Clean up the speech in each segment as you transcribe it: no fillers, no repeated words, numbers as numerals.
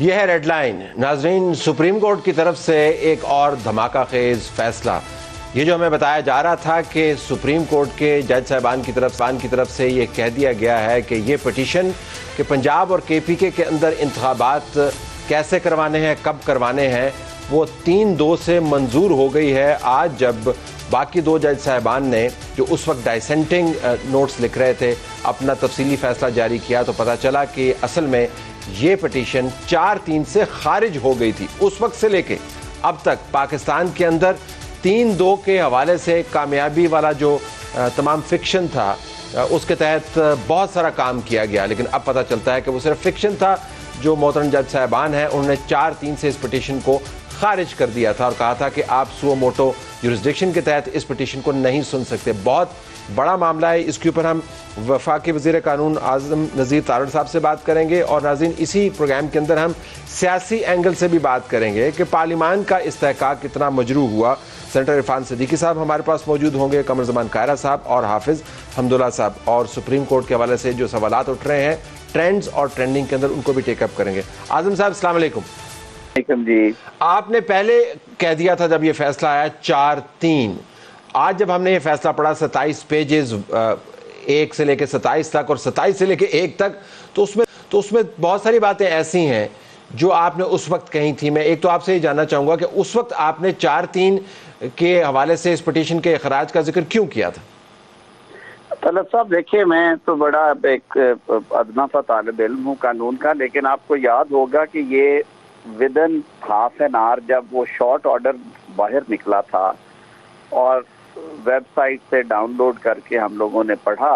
یہ ہے red line. ناظرین، سپریم کورٹ کی طرف سے ایک اور دھماکہ خیز فیصلہ. یہ جو ہمیں بتایا جا رہا تھا کہ سپریم کورٹ کے جج صاحبان کی طرف سے یہ کہہ دیا گیا ہے کہ یہ پٹیشن کہ پنجاب اور کے پی کے اندر انتخابات کیسے کروانے ہیں، کب کروانے ہیں، وہ 3-2 سے منظور ہو گئی ہے. آج جب باقی 2 جج صاحبان نے جو اس وقت ڈائسنٹنگ نوٹس لکھ رہے تھے اپنا تفصیلی فیصلہ جاری کیا تو پتہ چلا کہ اصل میں یہ پٹیشن 4-3 سے خارج ہو گئی تھی. اس وقت سے لے کے اب تک پاکستان کے اندر 3-2 کے حوالے سے کامیابی والا جو تمام فکشن تھا اس کے تحت بہت سارا کام کیا گیا، لیکن اب پتہ چلتا ہے کہ وہ صرف فکشن تھا. جو محترم جج صاحبان ہیں انہوں نے 4-3 سے اس پٹیشن کو خارج کر دیا تھا اور کہا تھا کہ آپ سو موٹو جورسڈکشن کے تحت اس پٹیشن کو نہیں سن سکتے. بہت بڑا معاملہ ہے. اس کے اوپر ہم وفاقی وزیر قانون اعظم نذیر تارڑ صاحب سے بات کریں گے اور ناظرین اسی پروگرام کے اندر ہم سیاسی اینگل سے بھی بات کریں گے کہ پارلیمان کا استحقاق کتنا مجروح ہوا. سینیٹر عرفان صدیقی صاحب ہمارے پاس موجود ہوں گے، قمر زمان قاہرہ صاحب اور حافظ حمداللہ صاحب، اور سپریم کورٹ کے حوالے سے جو سوالات اٹھ رہے ہیں ٹرینڈز اور ٹرینڈنگ کے اندر ان کو بھی ٹیک اپ کریں گے. اعظم صاحب السلام علیکم. جی آپ نے پہلے کہہ دیا تھا جب یہ فیصلہ آیا 4-3، آج جب ہم نے یہ فیصلہ پڑھا 27 پیجز 1 سے لے کے 27 تک اور 27 سے لے کے 1 تک، تو اس میں بہت ساری باتیں ایسی ہیں جو آپ نے اس وقت کہی تھی. میں ایک تو آپ سے یہ جاننا چاہوں گا کہ اس وقت آپ نے 4-3 کے حوالے سے اس پٹیشن کے اخراج کا ذکر کیوں کیا تھا؟ طلب صاحب دیکھیں، میں تو بڑا ایک ادنا سا طالب علم ہوں قانون کا، لیکن آپ کو یاد ہوگا کہ یہ ودن ہاف این آور جب وہ شارٹ آرڈر باہر نکلا تھا اور ویب سائٹ سے ڈاؤن لوڈ کر کے ہم لوگوں نے پڑھا،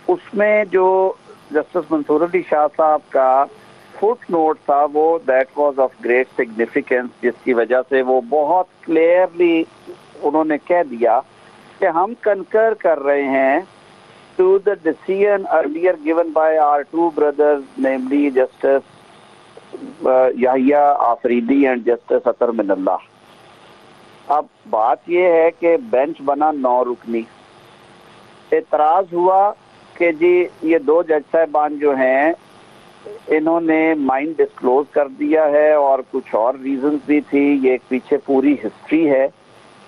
اس میں جو جسٹس منصور علی شاہ صاحب کا فٹ نوٹ تھا وہ that was of great significance, جس کی وجہ سے وہ بہت کلیئرلی انہوں نے کہہ دیا کہ ہم کنکر کر رہے ہیں to the decision earlier given by our 2 brothers, namely Justice Yahya Afridi and Justice Atar Minallah. اب بات یہ ہے کہ بینچ بنا 9 رکنی. اعتراض ہوا کہ جی یہ 2 جج صاحبان جو ہیں انہوں نے مائنڈ ڈسکلوز کر دیا ہے اور کچھ اور ریزنز بھی تھی. یہ ایک پیچھے پوری ہسٹری ہے.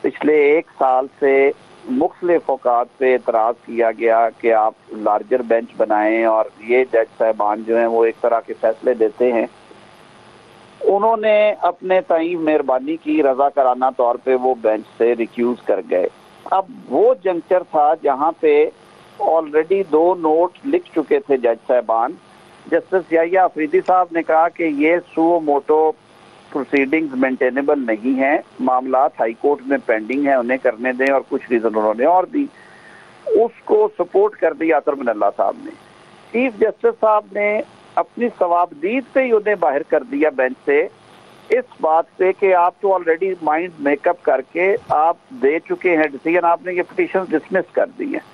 پچھلے 1 سال سے مختلف اوقات پہ اعتراض کیا گیا کہ آپ لارجر بینچ بنائیں اور یہ جج صاحبان جو ہیں وہ ایک طرح کے فیصلے دیتے ہیں. انہوں نے اپنے تئیں مہربانی کی، رضا کرانہ طور پہ وہ بینچ سے ریکیوز کر گئے. اب وہ جنکچر تھا جہاں پہ آلریڈی 2 نوٹ لکھ چکے تھے جج صاحبان. جسٹس یحییٰ افریدی صاحب نے کہا کہ یہ سو موٹو پروسیڈنگز مینٹینیبل نہیں ہیں، معاملات ہائی کورٹ میں پینڈنگ ہیں، انہیں کرنے دیں، اور کچھ ریزن انہوں نے اور دی. اس کو سپورٹ کر دیا اطہر من اللہ صاحب نے. چیف جسٹس صاحب نے اپنی ثوابدید پہ ہی انہیں باہر کر دیا بینچ سے، اس بات پہ کہ آپ تو آلریڈی مائنڈ میک اپ کر کے آپ دے چکے ہیں ڈیسیژن، آپ نے یہ پٹیشن ڈسمس کر دی ہیں.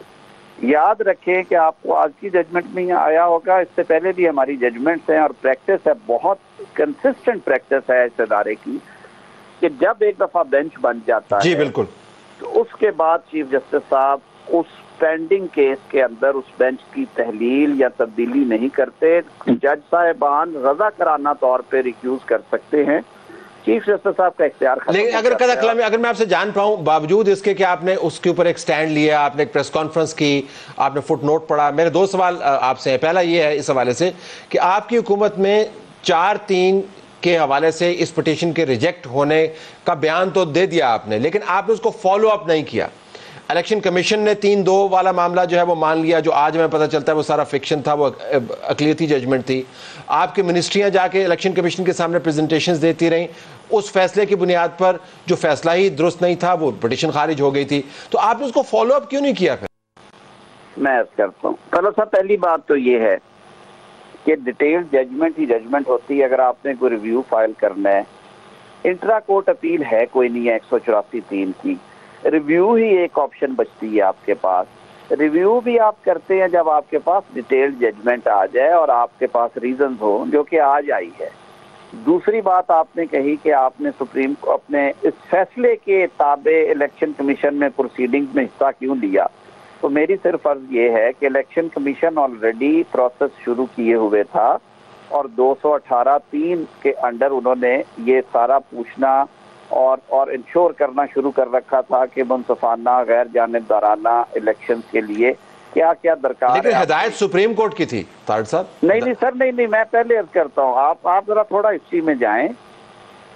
یاد رکھیں کہ آپ کو آج کی ججمنٹ میں آیا ہوگا، اس سے پہلے بھی ہماری ججمنٹس ہیں اور پریکٹس ہے، بہت کنسسٹنٹ پریکٹس ہے اس ادارے کی کہ جب ایک دفعہ بینچ بن جاتا جی ہے بالکل، تو اس کے بعد چیف جسٹس صاحب اس پینڈنگ کیس کے اندر اس بینچ کی تحلیل یا تبدیلی نہیں کرتے. جج صاحبان رضا کرانہ طور پہ ریکیوز کر سکتے ہیں. چیف جسٹس صاحب کا اختیار ختم. لیکن اگر میں آپ سے جان پاؤں، باوجود اس کے کہ آپ نے اس کے اوپر ایک سٹینڈ لیا، آپ نے ایک پریس کانفرنس کی، آپ نے فٹ نوٹ پڑھا، میرے 2 سوال آپ سے ہیں. پہلا یہ ہے اس حوالے سے کہ آپ کی حکومت میں 4-3 کے حوالے سے اس پٹیشن کے ریجیکٹ ہونے کا بیان تو دے دیا آپ نے، لیکن آپ نے اس کو فالو اپ نہیں کیا. الیکشن کمیشن نے 3-2 والا معاملہ جو ہے وہ مان لیا، جو آج ہمیں پتہ چلتا ہے وہ سارا فکشن تھا، وہ اقلیتی ججمنٹ تھی. آپ کی منسٹریاں جا کے الیکشن کمیشن کے سامنے پریزنٹیشنز دیتی رہیں، اس فیصلے کی بنیاد پر جو فیصلہ ہی درست نہیں تھا وہ پٹیشن خارج ہو گئی تھی. تو آپ نے اس کو فالو اپ کیوں نہیں کیا پھر؟ میں عرض کرتا ہوں چلو سر، پہلی بات تو یہ ہے کہ ڈیٹیل ججمنٹ ہی ججمنٹ ہوتی ہے. اگر آپ نے کوئی ریویو فائل کرنا ہے، انٹرا کورٹ اپیل ہے کوئی نہیں ہے 184(3) کی، ریویو ہی ایک آپشن بچتی ہے آپ کے پاس. ریویو بھی آپ کرتے ہیں جب آپ کے پاس ڈیٹیل ججمنٹ آ جائے اور آپ کے پاس ریزنز ہو، جو کہ آج آئی ہے. دوسری بات آپ نے کہی کہ آپ نے سپریم کو اپنے اس فیصلے کے تابع الیکشن کمیشن میں پروسیڈنگز میں حصہ کیوں لیا. تو میری صرف عرض یہ ہے کہ الیکشن کمیشن آلریڈی پروسیس شروع کیے ہوئے تھا اور 218(3) کے انڈر انہوں نے یہ سارا پوچھنا اور انشور کرنا شروع کر رکھا تھا کہ منصفانہ غیر جانبدارانہ الیکشنز کے لیے کیا کیا درکار ہے۔ لیکن ہدایت سپریم کورٹ کی تھی طارق صاحب۔ نہیں سر، نہیں، میں پہلے عرض کرتا ہوں، آپ ذرا تھوڑا ہسٹری میں جائیں۔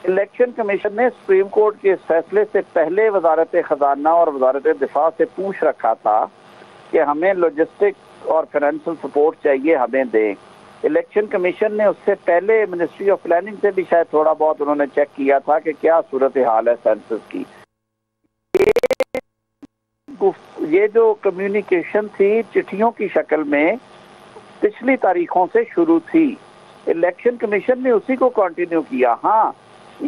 الیکشن کمیشن نے سپریم کورٹ کے اس فیصلے سے پہلے وزارت خزانہ اور وزارت دفاع سے پوچھ رکھا تھا کہ ہمیں لاجسٹک اور فائنینشل سپورٹ چاہیے، ہمیں دیں۔ الیکشن کمیشن نے اس سے پہلے منسٹری آف پلاننگ سے بھی شاید تھوڑا بہت انہوں نے چیک کیا تھا کہ کیا صورتحال ہے سینسس کی۔ یہ جو کمیونیکیشن تھی چٹھیوں کی شکل میں پچھلی تاریخوں سے شروع تھی، الیکشن کمیشن نے اسی کو کنٹینیو کیا۔ ہاں،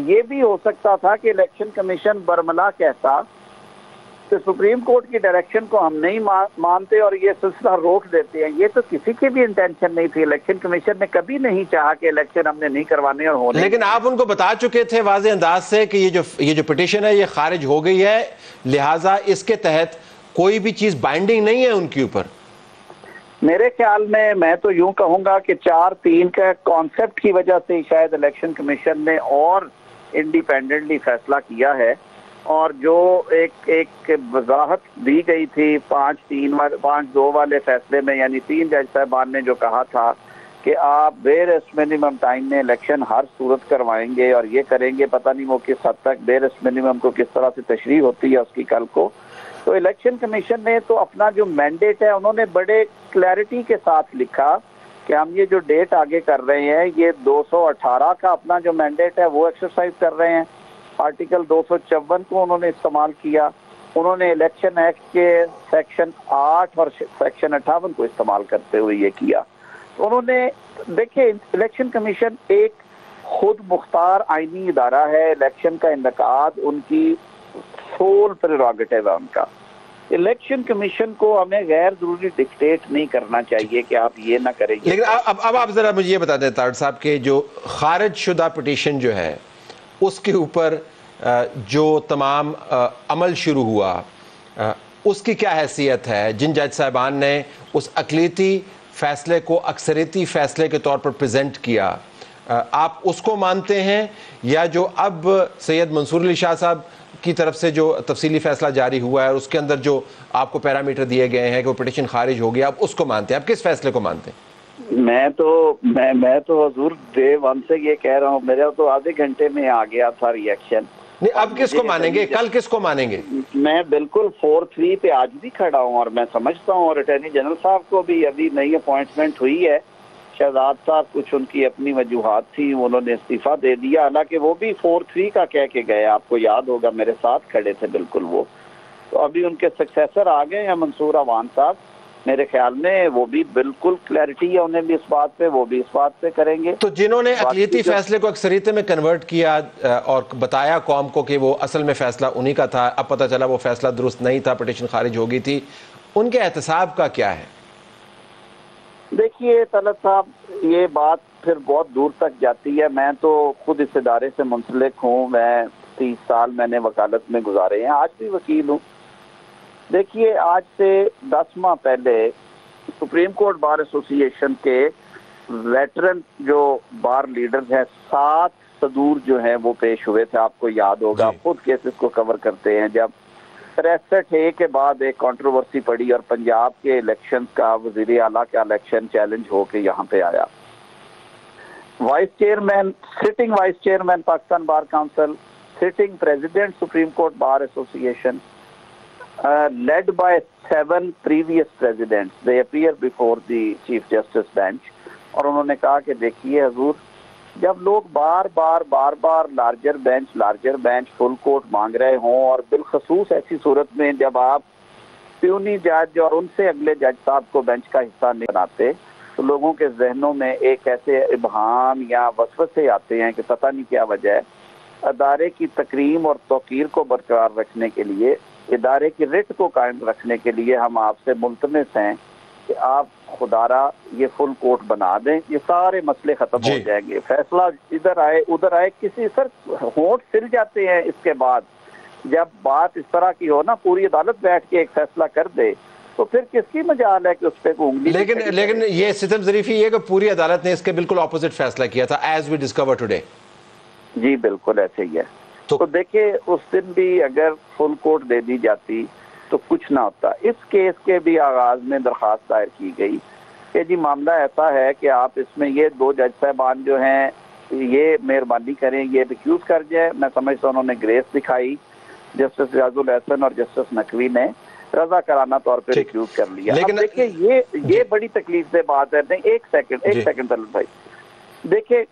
یہ بھی ہو سکتا تھا کہ الیکشن کمیشن برملا کہتا کہ سپریم کورٹ کی ڈائریکشن کو ہم نہیں مانتے اور یہ سلسلہ روک دیتے ہیں۔ یہ تو کسی کی بھی انٹینشن نہیں تھی، الیکشن کمیشن نے کبھی نہیں چاہا کہ الیکشن ہم نے نہیں کروانے اور ہونے۔ لیکن آپ ان کو بتا چکے تھے واضح انداز سے کہ یہ جو پٹیشن ہے یہ خارج ہو گئی ہے، لہٰذا اس کے تحت کوئی بھی چیز بائنڈنگ نہیں ہے ان کے اوپر۔ میرے خیال میں تو یوں کہوں گا کہ 4(3) کا کانسیپٹ کی وجہ سے شاید الیکشن کمیشن نے اور انڈیپینڈنٹلی فیصلہ کیا ہے، اور جو ایک وضاحت دی گئی تھی 5(2) والے فیصلے میں، یعنی 3 جج صاحبان نے جو کہا تھا کہ آپ بیرسٹ منیمم ٹائم میں الیکشن ہر صورت کروائیں گے اور یہ کریں گے، پتہ نہیں وہ کس حد تک بیرسٹ منیمم کو کس طرح سے تشریح ہوتی ہے اس کی کل کو۔ تو الیکشن کمیشن نے تو اپنا جو مینڈیٹ ہے انہوں نے بڑے کلیئرٹی کے ساتھ لکھا کہ ہم یہ جو ڈیٹ آگے کر رہے ہیں یہ 218 کا اپنا جو مینڈیٹ ہے وہ ایکسرسائز کر رہے ہیں، آرٹیکل 254 کو انہوں نے استعمال کیا، انہوں نے الیکشن ایکٹ کے سیکشن 8 اور سیکشن 58 کو استعمال کرتے ہوئے یہ کیا۔ تو انہوں نے دیکھیں، الیکشن کمیشن ایک خود مختار آئینی ادارہ ہے، الیکشن کا انعقاد ان کی سول پریروگیٹو ہے ان کا۔ الیکشن کمیشن کو ہمیں غیر ضروری ڈکٹیٹ نہیں کرنا چاہیے کہ آپ یہ نہ کریں۔ لیکن اب آپ ذرا مجھے یہ بتا دیں طارق صاحب کہ جو خارج شدہ پٹیشن جو ہے اس کے اوپر جو تمام عمل شروع ہوا اس کی کیا حیثیت ہے؟ جن جج صاحبان نے اس اقلیتی فیصلے کو اکثریتی فیصلے کے طور پر پریزنٹ کیا، آپ اس کو مانتے ہیں، یا جو اب سید منصور علی شاہ صاحب کی طرف سے جو تفصیلی فیصلہ جاری ہوا ہے اور اس کے اندر جو آپ کو پیرامیٹر دیے گئے ہیں کہ وہ پٹیشن خارج ہو گیا، آپ اس کو مانتے ہیں؟ آپ کس فیصلے کو مانتے ہیں؟ میں تو حضور ڈے 1 سے یہ کہہ رہا ہوں، میرا تو آدھے گھنٹے میں آ گیا تھا ریئیکشن۔ نہیں، اب کس کو مانیں گے؟ کل کس کو مانیں گے؟ میں بالکل 4(3) پہ آج بھی کھڑا ہوں، اور میں سمجھتا ہوں، اور اٹارنی جنرل صاحب کو بھی ابھی نئی اپوائنٹمنٹ ہوئی ہے، شہزاد صاحب کچھ ان کی اپنی وجوہات تھی، انہوں نے استعفیٰ دے دیا، حالانکہ وہ بھی 4(3) کا کہہ کے گئے، آپ کو یاد ہوگا میرے ساتھ کھڑے تھے بالکل وہ۔ تو ابھی ان کے سکسیسر آ گئے ہیں منصور عوان صاحب، میرے خیال میں وہ بھی بالکل کلیئرٹی ہے انہیں بھی اس بات پہ، وہ بھی اس بات پہ کریں گے۔ تو جنہوں نے اقلیتی فیصلے کو اکثریت میں کنورٹ کیا اور بتایا قوم کو کہ وہ اصل میں فیصلہ انہی کا تھا، اب پتہ چلا وہ فیصلہ درست نہیں تھا، پٹیشن خارج ہو گئی تھی، ان کے احتساب کا کیا ہے؟ دیکھیے طلعت صاحب، یہ بات پھر بہت دور تک جاتی ہے۔ میں تو خود اس ادارے سے منسلک ہوں، میں 30 سال میں نے وکالت میں گزارے ہیں، آج بھی وکیل ہوں۔ دیکھیے، آج سے 10 ماہ پہلے سپریم کورٹ بار ایسوسی ایشن کے ویٹرن جو بار لیڈرز ہیں 7 صدور جو ہیں وہ پیش ہوئے تھے، آپ کو یاد ہوگا، خود کیسز کو کور کرتے ہیں۔ جب 63 کے بعد ایک کنٹروورسی پڑی اور پنجاب کے الیکشن کا وزیر اعلیٰ کا الیکشن چیلنج ہو کے یہاں پہ آیا، vice chairman, sitting vice chairman Pakistan bar council, sitting president supreme court bar association, led by 7 previous presidents, they appear before the Chief Justice bench، اور انہوں نے کہا کہ دیکھیے حضور، جب لوگ بار بار لارجر بینچ فل کورٹ مانگ رہے ہوں، اور بالخصوص ایسی صورت میں جب آپ پیونی جج اور ان سے اگلے جج صاحب کو بینچ کا حصہ نہیں بناتے، تو لوگوں کے ذہنوں میں ایک ایسے ابہام یا وسوسے آتے ہیں کہ پتہ نہیں کیا وجہ ہے۔ ادارے کی تکریم اور توقیر کو برقرار رکھنے کے لیے، ادارے کی رٹ کو قائم رکھنے کے لیے ہم آپ سے ملتمس ہیں کہ آپ خدارہ یہ فل کورٹ بنا دیں، یہ سارے مسئلے ختم ہو جائیں گے، فیصلہ ادھر آئے ادھر آئے۔ کسی سر ہونٹ سل جاتے ہیں اس کے بعد، جب بات اس طرح کی ہو نا، پوری عدالت بیٹھ کے ایک فیصلہ کر دے تو پھر کس کی مجال ہے کہ اس پہ انگلی؟ لیکن یہ ستم ظریفی یہ کہ پوری عدالت نے اس کے بالکل اپوزٹ فیصلہ کیا تھا ایز وی ڈسکور ٹوڈے. جی بالکل ایسے ہی ہے. تو دیکھیں اس دن بھی اگر فل کورٹ دے دی جاتی تو کچھ نہ ہوتا. اس کیس کے بھی آغاز میں درخواست دائر کی گئی کہ جی معاملہ ایسا ہے کہ آپ اس میں یہ 2 جج صاحبان جو ہیں یہ مہربانی کریں یہ ریکیوز کر جائے. میں سمجھتا ہوں انہوں نے گریس دکھائی. جسٹس ریاض الحسن اور جسٹس نقوی نے رضا کرانہ طور پہ ریکیوز کر لیا. لیکن دیکھیں یہ بڑی تکلیف سے بات ہے. نہیں ایک سیکنڈ طلعت بھائی دیکھیں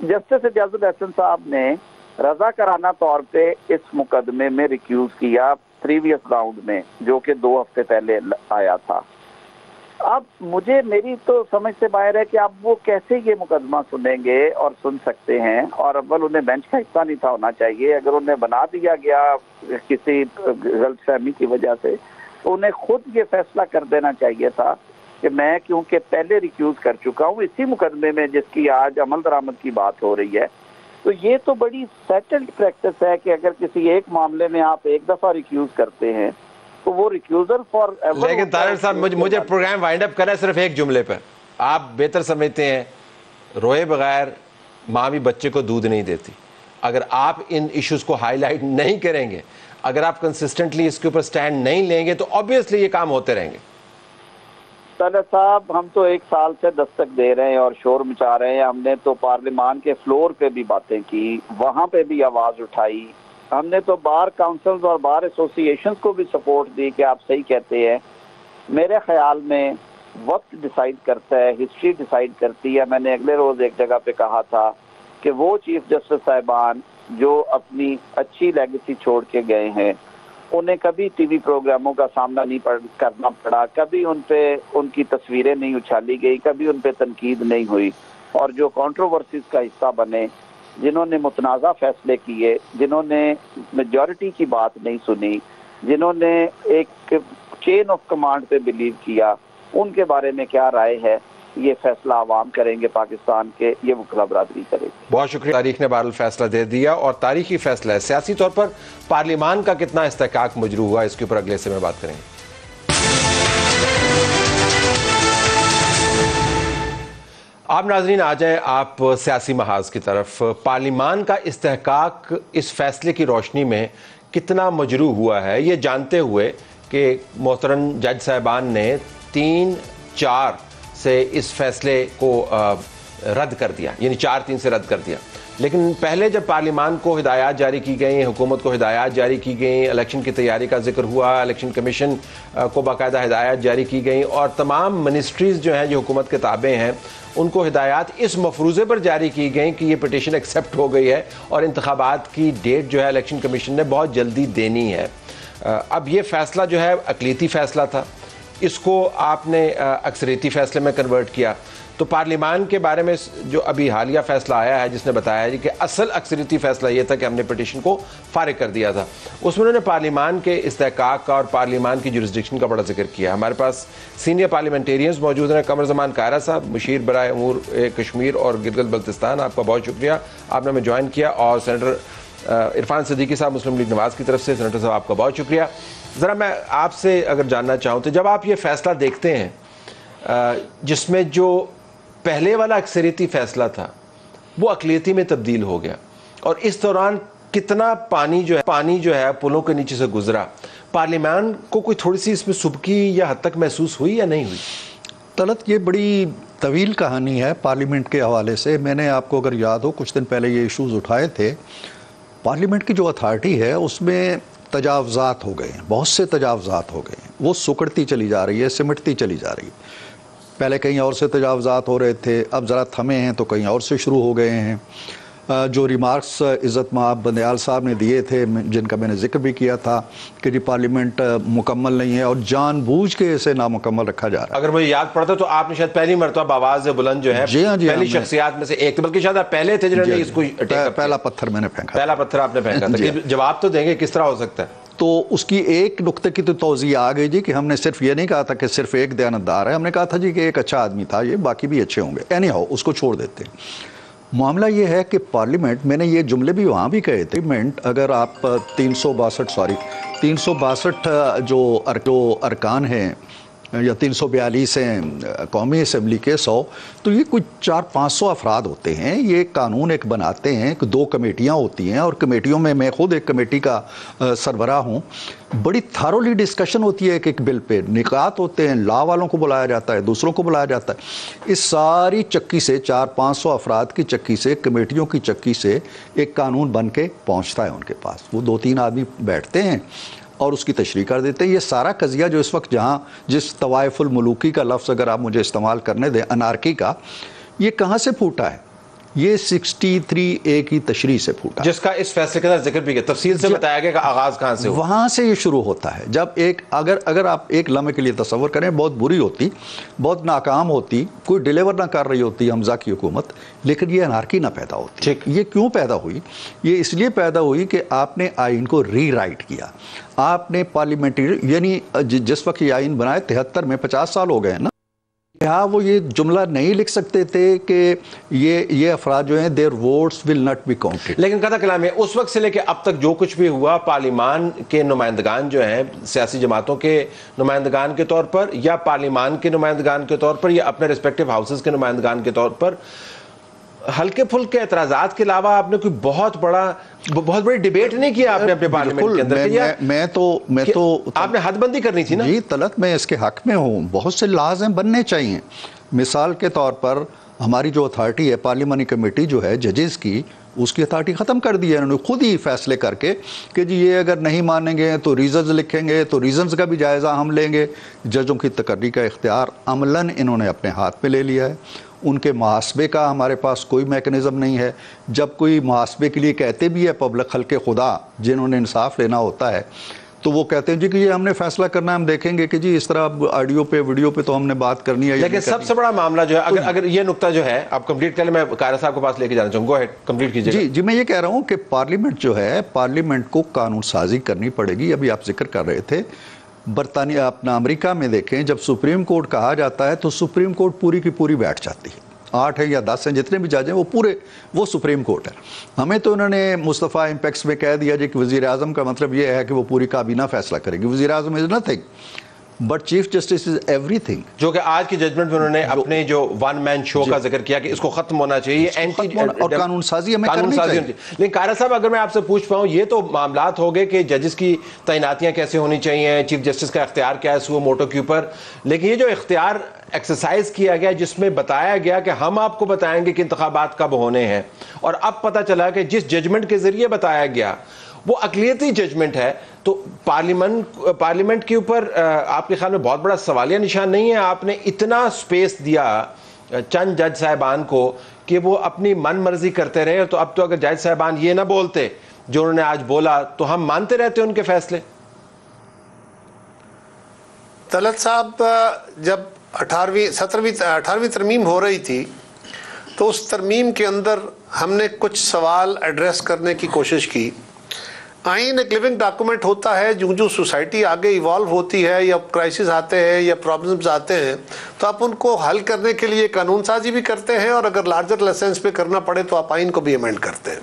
جسٹس ریاض الحسن صاحب نے رضا کرانہ طور پہ اس مقدمے میں ریکیوز کیا پریویس راؤنڈ میں جو کہ 2 ہفتے پہلے آیا تھا. اب مجھے میری تو سمجھ سے باہر ہے کہ اب وہ کیسے یہ مقدمہ سنیں گے اور سن سکتے ہیں. اور اول انہیں بینچ کا حصہ نہیں تھا ہونا چاہیے. اگر انہیں بنا دیا گیا کسی غلط فہمی کی وجہ سے تو انہیں خود یہ فیصلہ کر دینا چاہیے تھا کہ میں کیونکہ پہلے ریکیوز کر چکا ہوں اسی مقدمے میں جس کی آج عمل درآمد کی بات ہو رہی ہے. تو یہ تو بڑی سیٹلڈ پریکٹس ہے کہ اگر کسی ایک معاملے میں آپ ایک دفعہ ریکیوز کرتے ہیں تو وہ ریکیوزر فار ایور. لیکن طاہر صاحب مجھے پروگرام وائنڈ اپ کرنا ہے صرف ایک جملے پر. آپ بہتر سمجھتے ہیں روئے بغیر ماں بھی بچے کو دودھ نہیں دیتی. اگر آپ ان ایشوز کو ہائی لائٹ نہیں کریں گے, اگر آپ کنسسٹنٹلی اس کے اوپر سٹینڈ نہیں لیں گے تو آبویسلی یہ کام ہوتے رہیں گے. طلعت صاحب ہم تو 1 سال سے دستک دے رہے ہیں اور شور مچا رہے ہیں. ہم نے تو پارلیمان کے فلور پہ بھی باتیں کی, وہاں پہ بھی آواز اٹھائی. ہم نے تو بار کاؤنسلز اور بار ایسوسییشنز کو بھی سپورٹ دی کہ آپ صحیح کہتے ہیں. میرے خیال میں وقت ڈیسائیڈ کرتا ہے, ہسٹری ڈیسائیڈ کرتی ہے. میں نے اگلے روز ایک جگہ پہ کہا تھا کہ وہ چیف جسٹس صاحبان جو اپنی اچھی لیگیسی چھوڑ کے گئے ہیں انہیں کبھی ٹی وی پروگراموں کا سامنا نہیں کرنا پڑا, کبھی ان پہ ان کی تصویریں نہیں اچھالی گئی, کبھی ان پہ تنقید نہیں ہوئی. اور جو کنٹروورسیز کا حصہ بنے, جنہوں نے متنازع فیصلے کیے, جنہوں نے میجورٹی کی بات نہیں سنی, جنہوں نے ایک چین آف کمانڈ پہ بلیو کیا, ان کے بارے میں کیا رائے ہے یہ فیصلہ عوام کریں گے پاکستان کے, یہ وکلا برادری کرے گی. بہت شکریہ. تاریخ نے بہرحال فیصلہ دے دیا اور تاریخی فیصلہ ہے. سیاسی طور پر پارلیمان کا کتنا استحقاق مجروح ہوا اس کے اوپر اگلے سے میں بات کریں گے. آپ ناظرین آ جائیں آپ سیاسی محاذ کی طرف. پارلیمان کا استحقاق اس فیصلے کی روشنی میں کتنا مجروح ہوا ہے یہ جانتے ہوئے کہ محترم جج صاحبان نے 3-4 سے اس فیصلے کو رد کر دیا, یعنی 4-3 سے رد کر دیا. لیکن پہلے جب پارلیمان کو ہدایات جاری کی گئیں, حکومت کو ہدایات جاری کی گئیں, الیکشن کی تیاری کا ذکر ہوا, الیکشن کمیشن کو باقاعدہ ہدایات جاری کی گئیں اور تمام منسٹریز جو ہیں جو حکومت کے تابع ہیں ان کو ہدایات اس مفروضے پر جاری کی گئیں کہ یہ پٹیشن ایکسیپٹ ہو گئی ہے اور انتخابات کی ڈیٹ جو ہے الیکشن کمیشن نے بہت جلدی دینی ہے. اب یہ فیصلہ جو ہے اقلیتی فیصلہ تھا, اس کو آپ نے اکثریتی فیصلے میں کنورٹ کیا. تو پارلیمان کے بارے میں جو ابھی حالیہ فیصلہ آیا ہے جس نے بتایا ہے کہ اصل اکثریتی فیصلہ یہ تھا کہ ہم نے پٹیشن کو فارغ کر دیا تھا, اس میں انہوں نے پارلیمان کے استحقاق کا اور پارلیمان کی جورسڈکشن کا بڑا ذکر کیا. ہمارے پاس سینئر پارلیمنٹیرینز موجود ہیں. قمر زمان کائرہ صاحب, مشیر برائے امور کشمیر اور گلگت بلتستان, آپ کا بہت شکریہ, آپ نے ہمیں جوائن کیا. اور سینیٹر عرفان صدیقی صاحب مسلم لیگ نواز کی طرف سے, سینیٹر صاحب آپ کا بہت شکریہ. ذرا میں آپ سے اگر جاننا چاہوں تو جب آپ یہ فیصلہ دیکھتے ہیں جس میں جو پہلے والا اکثریتی فیصلہ تھا وہ اقلیتی میں تبدیل ہو گیا اور اس دوران کتنا پانی جو ہے پلوں کے نیچے سے گزرا, پارلیمان کو کوئی تھوڑی سی اس میں سبکی یا حد تک محسوس ہوئی یا نہیں ہوئی؟ طلعت یہ بڑی طویل کہانی ہے پارلیمنٹ کے حوالے سے. میں نے آپ کو اگر یاد ہو کچھ دن پہلے یہ ایشوز اٹھائے تھے. پارلیمنٹ کی جو اتھارٹی ہے اس میں تجاوزات ہو گئے ہیں, بہت سے تجاوزات ہو گئے ہیں. وہ سکڑتی چلی جا رہی ہے, سمٹتی چلی جا رہی ہے. پہلے کہیں اور سے تجاوزات ہو رہے تھے, اب ذرا تھمے ہیں تو کہیں اور سے شروع ہو گئے ہیں. جو ریمارکس عزت مآب بندیال صاحب نے دیے تھے جن کا میں نے ذکر بھی کیا تھا کہ جی پارلیمنٹ مکمل نہیں ہے اور جان بوجھ کے اسے نامکمل رکھا جا رہا ہے. اگر مجھے یاد پڑتا تو آپ نے شاید پہلی مرتبہ آواز بلند جو ہے پہلی شخصیات میں سے ایک, بلکہ شاید آپ پہلے تھے جنہوں نے اس کو پہلا پتھر میں نے پھینکا, پہلا پتھر آپ نے پھینکا تھا. جواب تو دیں گے کس طرح ہو سکتا ہے؟ تو اس کی ایک نقطے کی تو توضیح آ گئی جی کہ ہم نے صرف یہ نہیں کہا تھا کہ صرف ایک دیانتدار ہے, ہم نے کہا تھا جی کہ ایک اچھا آدمی تھا, یہ باقی بھی اچھے ہوں گے. اینی ہاؤ اس کو چھوڑ دیتے ہیں. معاملہ یہ ہے کہ پارلیمنٹ، میں نے یہ جملے بھی وہاں بھی کہے تھے، پارلیمنٹ اگر آپ 362 جو ارکان ہیں یا 342 ہیں قومی اسمبلی کے 100، تو یہ کچھ 400-500 افراد ہوتے ہیں، یہ قانون ایک بناتے ہیں، 2 کمیٹیاں ہوتی ہیں، اور کمیٹیوں میں خود ایک کمیٹی کا سربراہ ہوں، بڑی تھارولی ڈسکشن ہوتی ہے ایک بل پہ، نکات ہوتے ہیں، لا والوں کو بلایا جاتا ہے، دوسروں کو بلایا جاتا ہے، اس ساری چکی سے 400-500 افراد کی چکی سے، کمیٹیوں کی چکی سے ایک قانون بن کے پہنچتا ہے ان کے پاس، وہ 2-3 آدمی بیٹھتے ہیں اور اس کی تشریح کر دیتے ہیں۔ یہ سارا قضیہ جو اس وقت جس طوائف الملوکی کا لفظ اگر آپ مجھے استعمال کرنے دیں، انارکی کا، یہ کہاں سے پھوٹا ہے؟ یہ 63A کی تشریح سے پھوٹا، جس کا اس فیصلے کے اندر ذکر بھی کیا، تفصیل سے بتایا گیا کہ آغاز کہاں سے ہوا، وہاں سے یہ شروع ہوتا ہے۔ جب اگر آپ ایک لمحے کے لیے تصور کریں، بہت بری ہوتی، بہت ناکام ہوتی، کوئی ڈیلیور نہ کر رہی ہوتی حمزہ کی حکومت، لیکن یہ انارکی نہ پیدا ہوتی۔ یہ کیوں پیدا ہوئی؟ یہ اس لیے پیدا ہوئی کہ آپ نے آئین کو ری رائٹ کیا، آپ نے پارلیمنٹری، یعنی جس وقت یہ آئین بنائے 73 میں، 50 سال ہو گئے نا، کیا وہ یہ جملہ نہیں لکھ سکتے تھے کہ یہ افراد جو ہیں their votes will not be counted؟ لیکن قطع کلام ہے، اس وقت سے لے کے اب تک جو کچھ بھی ہوا، پارلیمان کے نمائندگان جو ہیں سیاسی جماعتوں کے نمائندگان کے طور پر یا پارلیمان کے نمائندگان کے طور پر یا اپنے ریسپیکٹیو ہاؤسز کے نمائندگان کے طور پر، ہلکے پھلکے اعتراضات کے علاوہ آپ نے کوئی بہت بڑی ڈیبیٹ نہیں کیا آپ نے اپنے پارلیمنٹ کے اندر۔ میں تو آپ نے حد بندی کرنی تھی نا۔ جی طلعت، میں اس کے حق میں ہوں، بہت سے لاز ہیں بننے چاہیے۔ مثال کے طور پر ہماری جو اتھارٹی ہے، پارلیمانی کمیٹی جو ہے ججز کی، اس کی اتھارٹی ختم کر دی ہے انہوں نے خود ہی فیصلے کر کے کہ جی یہ اگر نہیں مانیں گے تو ریزنز لکھیں گے، تو ریزنز کا بھی جائزہ ہم لیں گے۔ ججوں کی تقرری کا اختیار عملاً انہوں نے اپنے ہاتھ میں لے لیا ہے۔ ان کے محاسبے کا ہمارے پاس کوئی میکنزم نہیں ہے۔ جب کوئی محاسبے کے لیے کہتے بھی ہے پبلک خلق خدا جنہوں نے انصاف لینا ہوتا ہے، تو وہ کہتے ہیں جی کہ یہ ہم نے فیصلہ کرنا ہے، ہم دیکھیں گے کہ جی اس طرح آڈیو پہ ویڈیو پہ تو ہم نے بات کرنی ہے۔ لیکن سب سے بڑا معاملہ جو ہے، اگر یہ نقطہ جو ہے آپ کمپلیٹ کر لیں، میں قاہرہ صاحب کے پاس لے کے جانا چاہوں گا، گو ہیڈ کمپلیٹ کیجیے۔ جی میں یہ کہہ رہا ہوں کہ پارلیمنٹ جو ہے، پارلیمنٹ کو قانون سازی کرنی پڑے گی۔ ابھی آپ ذکر کر رہے تھے برطانیہ، اپنا امریکہ میں دیکھیں، جب سپریم کورٹ کہا جاتا ہے تو سپریم کورٹ پوری کی پوری بیٹھ جاتی ہے، 8 ہیں یا 10 ہیں، جتنے بھی جج ہیں وہ سپریم کورٹ ہے۔ ہمیں تو انہوں نے مصطفیٰ امپیکس میں کہہ دیا جی کہ وزیر اعظم کا مطلب یہ ہے کہ وہ پوری کابینہ فیصلہ کرے گی۔ وزیر اعظم is nothing but chief justice is everything, جو کہ آج کی ججمنٹ میں انہوں نے اپنے جو ون مین شو کا ذکر کیا کہ اس کو ختم ہونا چاہیے، اور قانون سازی ہمیں کرنی چاہیے۔ لیکن قاہرہ صاحب اگر میں آپ سے پوچھ پاؤں، یہ تو معاملات ہو گئے کہ ججز کی تعیناتیاں کیسے ہونی چاہیے، چیف جسٹس کا اختیار کیا ہے سو موٹو کے اوپر، لیکن یہ جو اختیار ایکسرسائز کیا گیا جس میں بتایا گیا کہ ہم آپ کو بتائیں گے کہ انتخابات کب ہونے ہیں، اور اب پتہ چلا کہ جس ججمنٹ کے ذریعے بتایا گیا وہ اقلیتی ججمنٹ ہے، تو پارلیمنٹ کے اوپر آپ کے خیال میں بہت بڑا سوالیہ نشان نہیں ہے؟ آپ نے اتنا سپیس دیا چند جج صاحبان کو کہ وہ اپنی من مرضی کرتے رہے، تو اب تو اگر جج صاحبان یہ نہ بولتے جو انہوں نے آج بولا تو ہم مانتے رہتے ان کے فیصلے۔ طلعت صاحب، جب 18ویں ترمیم ہو رہی تھی تو اس ترمیم کے اندر ہم نے کچھ سوال ایڈریس کرنے کی کوشش کی۔ آئین ایک لیونگ ڈاکومنٹ ہوتا ہے، جو سوسائٹی آگے ایوالو ہوتی ہے یا کرائسس آتے ہیں یا پرابلمز آتے ہیں تو آپ ان کو حل کرنے کے لیے قانون سازی بھی کرتے ہیں، اور اگر لارجر لیسنس پہ کرنا پڑے تو آپ آئین کو بھی ایمینڈ کرتے ہیں۔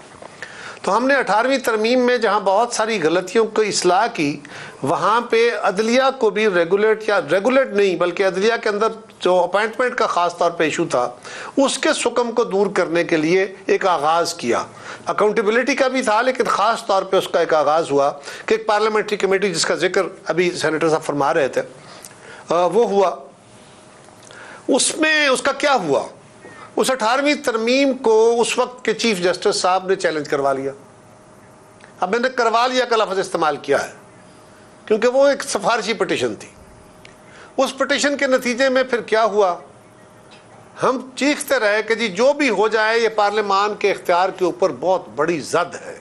تو ہم نے 18ویں ترمیم میں جہاں بہت ساری غلطیوں کو اصلاح کی، وہاں پہ عدلیہ کو بھی ریگولیٹ نہیں بلکہ عدلیہ کے اندر جو اپائنٹمنٹ کا خاص طور پہ ایشو تھا اس کے سکم کو دور کرنے کے لیے ایک آغاز کیا۔ اکاؤنٹیبلٹی کا بھی تھا، لیکن خاص طور پہ اس کا ایک آغاز ہوا کہ ایک پارلیمنٹری کمیٹی جس کا ذکر ابھی سینیٹر صاحب فرما رہے تھے وہ ہوا۔ اس میں اس کا کیا ہوا؟ اس 18ویں ترمیم کو اس وقت کے چیف جسٹس صاحب نے چیلنج کروا لیا۔ اب میں نے کروا لیا کا لفظ استعمال کیا ہے کیونکہ وہ ایک سفارشی پٹیشن تھی۔ اس پٹیشن کے نتیجے میں پھر کیا ہوا؟ ہم چیختے رہے کہ جی جو بھی ہو جائے یہ پارلیمان کے اختیار کے اوپر بہت بڑی زد ہے،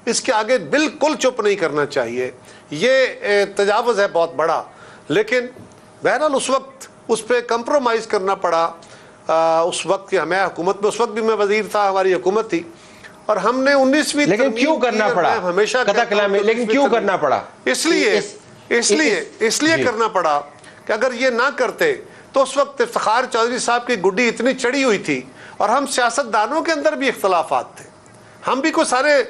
اس کے آگے بالکل چپ نہیں کرنا چاہیے، یہ تجاوز ہے بہت بڑا۔ لیکن بہرحال اس وقت اس پہ کمپرومائز کرنا پڑا۔ اس وقت کی ہمیں حکومت میں، اس وقت بھی میں وزیر تھا، ہماری حکومت تھی، اور ہم نے 19ویں لیکن کیوں کرنا پڑا؟ ہمیشہ لیکن کیوں کرنا پڑا؟ اس لیے کرنا پڑا کہ اگر یہ نہ کرتے تو اس وقت افتخار چودھری صاحب کی گڈی اتنی چڑھی ہوئی تھی اور ہم سیاستدانوں کے اندر بھی اختلافات تھے. ہم بھی کوئی سارے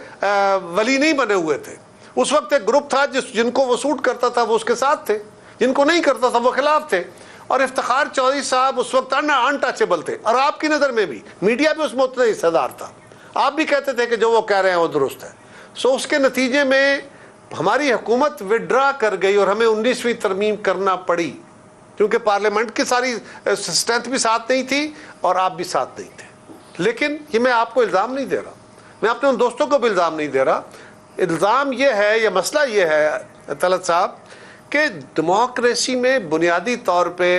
ولی نہیں بنے ہوئے تھے. اس وقت ایک گروپ تھا جن کو وہ سوٹ کرتا تھا وہ اس کے ساتھ تھے, جن کو نہیں کرتا تھا وہ خلاف تھے. اور افتخار چودھری صاحب اس وقت انٹچیبل تھے, اور آپ کی نظر میں بھی میڈیا بھی اس میں اتنا حصہ دار تھا. آپ بھی کہتے تھے کہ جو وہ کہہ رہے ہیں وہ درست ہے. سو اس کے نتیجے میں ہماری حکومت وڈرا کر گئی اور ہمیں 19ویں ترمیم کرنا پڑی, کیونکہ پارلیمنٹ کی ساری اسٹرینتھ بھی ساتھ نہیں تھی اور آپ بھی ساتھ نہیں تھے. لیکن یہ میں آپ کو الزام نہیں دے رہا, میں اپنے ان دوستوں کو بھی الزام نہیں دے رہا. الزام یہ ہے یا مسئلہ یہ ہے طلعت صاحب کہ ڈیموکریسی میں بنیادی طور پہ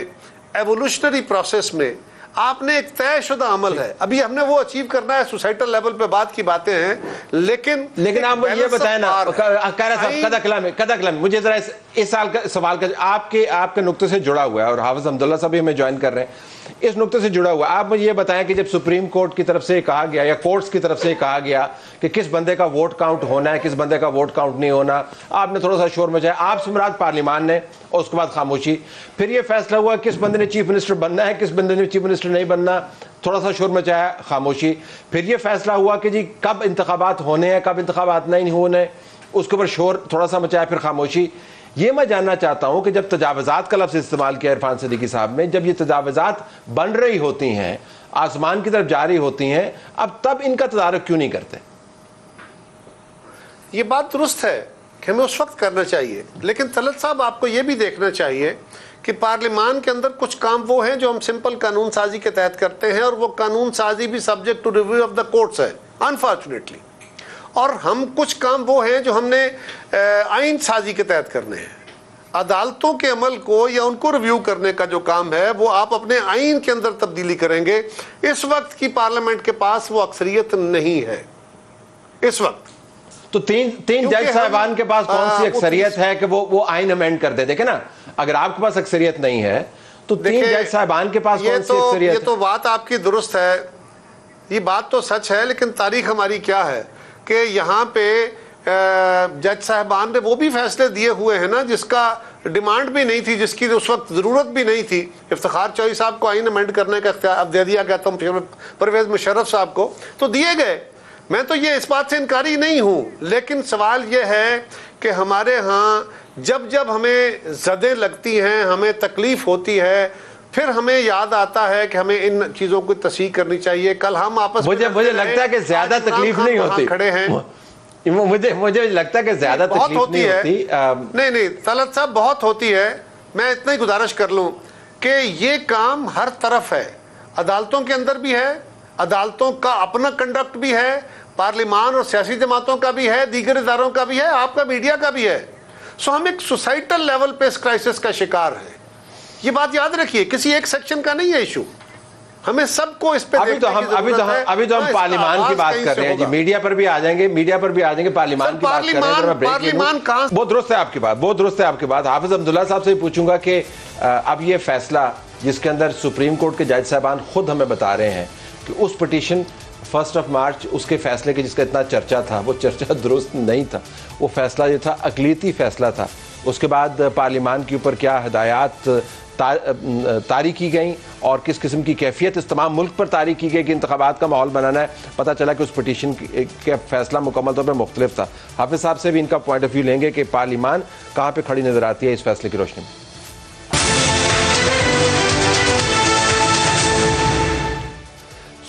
ایوولوشنری پروسیس میں آپ نے ایک طے شدہ عمل ہے, ابھی ہم نے وہ اچیو کرنا ہے, سوسائٹل لیول پہ بات کی باتیں ہیں, لیکن آپ یہ بتائیں نا قدر کلام مجھے ذرا اس سال کا سوال کا آپ کے نقطے سے جڑا ہوا ہے, اور حافظ حمداللہ صاحب بھی ہمیں جوائن کر رہے ہیں, اس نقطے سے جڑا ہوا ہے. آپ مجھے یہ بتائیں کہ جب سپریم کورٹ کی طرف سے کہا گیا یا کورٹس کی طرف سے کہا گیا کہ کس بندے کا ووٹ کاؤنٹ ہونا ہے, کس بندے کا ووٹ کاؤنٹ نہیں ہونا, آپ نے تھوڑا سا شور مچایا, آپ سے مراد پارلیمان نے, اور اس کے بعد خاموشی. پھر یہ فیصلہ ہوا کس بندے نے چیف منسٹر بننا ہے, کس بندے نے چیف منسٹر نہیں بننا, تھوڑا سا شور مچایا, خاموشی. پھر یہ فیصلہ ہوا کہ جی کب انتخابات ہونے ہیں, کب انتخابات نہیں ہونے, اس کے اوپر شور تھوڑا سا مچایا, پھر خاموشی. یہ میں جاننا چاہتا ہوں کہ جب تجاوزات کا لفظ استعمال کیا عرفان صدیقی صاحب نے, جب یہ تجاوزات بن رہی ہوتی ہیں, آسمان کی طرف جاری ہوتی ہیں, اب تب ان کا تدارک کیوں نہیں کرتے؟ یہ بات درست ہے کہ ہمیں اس وقت کرنا چاہیے, لیکن طلعت صاحب آپ کو یہ بھی دیکھنا چاہیے کہ پارلیمان کے اندر کچھ کام وہ ہیں جو ہم سمپل قانون سازی کے تحت کرتے ہیں, اور وہ قانون سازی بھی subject to review of the courts ہے انفارچونیٹلی. اور ہم کچھ کام وہ ہیں جو ہم نے آئین سازی کے تحت کرنے ہیں. عدالتوں کے عمل کو یا ان کو ریویو کرنے کا جو کام ہے وہ آپ اپنے آئین کے اندر تبدیلی کریں گے. اس وقت کی پارلیمنٹ کے پاس وہ اکثریت نہیں ہے اس وقت. تو تین جج صاحبان کے پاس کون سی اکثریت ہے کہ وہ آئین امینڈ کر دے؟ دیکھیں نا, اگر آپ کے پاس اکثریت نہیں ہے تو تین جج صاحبان کے پاس کون سی اکثریت؟ یہ تو بات آپ کی درست ہے, یہ بات تو سچ ہے, لیکن تاریخ ہماری کیا ہے کہ یہاں پہ جج صاحبان نے وہ بھی فیصلے دیے ہوئے ہیں نا جس کا ڈیمانڈ بھی نہیں تھی, جس کی اس وقت ضرورت بھی نہیں تھی. افتخار چودھری صاحب کو آئین امینڈ کرنے کا اختیار اب دے دیا گیا تھا پرویز مشرف صاحب کو, تو دیے گئے. میں تو یہ اس بات سے انکاری نہیں ہوں, لیکن سوال یہ ہے کہ ہمارے ہاں جب ہمیں زدیں لگتی ہیں, ہمیں تکلیف ہوتی ہے, پھر ہمیں یاد آتا ہے کہ ہمیں ان چیزوں کو تصحیح کرنی چاہیے. کل ہم آپس میں مجھے لگتا ہے کہ زیادہ تکلیف نہیں ہوتی, کھڑے ہیں, مجھے لگتا ہے کہ زیادہ تکلیف نہیں ہوتی. نہیں طلعت صاحب بہت ہوتی ہے. میں اتنا ہی گزارش کر لوں کہ یہ کام ہر طرف ہے, عدالتوں کے اندر بھی ہے, عدالتوں کا اپنا کنڈکٹ بھی ہے, پارلیمان اور سیاسی جماعتوں کا بھی ہے, دیگر اداروں کا بھی ہے, آپ کا میڈیا کا بھی ہے. سو ہم ایک سوسائٹل لیول پہ اس کرائسس کا شکار ہیں. یہ بات یاد رکھیے, کسی ایک سیکشن کا نہیں ہے ایشو, ہمیں سب کو اس پہ ابھی تو ہم پارلیمان کی بات کر رہے ہیں جی, میڈیا پر بھی آ جائیں گے, پارلیمان کی بات کر رہے ہیں. پارلیمان کہاں, بہت درست ہے آپ کی بات, بہت درست ہے آپ کی بات. حافظ حمداللہ صاحب سے پوچھوں گا کہ اب یہ فیصلہ جس کے اندر سپریم کورٹ کے جج صاحبان خود ہمیں بتا رہے ہیں کہ اس پٹیشن 1 مارچ اس کے فیصلے کے جس کا اتنا چرچا تھا, وہ چرچا درست نہیں تھا, وہ فیصلہ جو تھا اقلیتی فیصلہ تھا. اس کے بعد پارلیمان کے اوپر کیا ہدایات طاری کی گئیں اور کس قسم کی کیفیت اس تمام ملک پر طاری کی گئی کہ انتخابات کا ماحول بنانا ہے, پتہ چلا کہ اس پٹیشن کا فیصلہ مکمل طور پر مختلف تھا. حافظ صاحب سے بھی ان کا پوائنٹ آف ویو لیں گے کہ پارلیمان کہاں پہ کھڑی نظر آتی ہے اس فیصلے کی روشنی میں.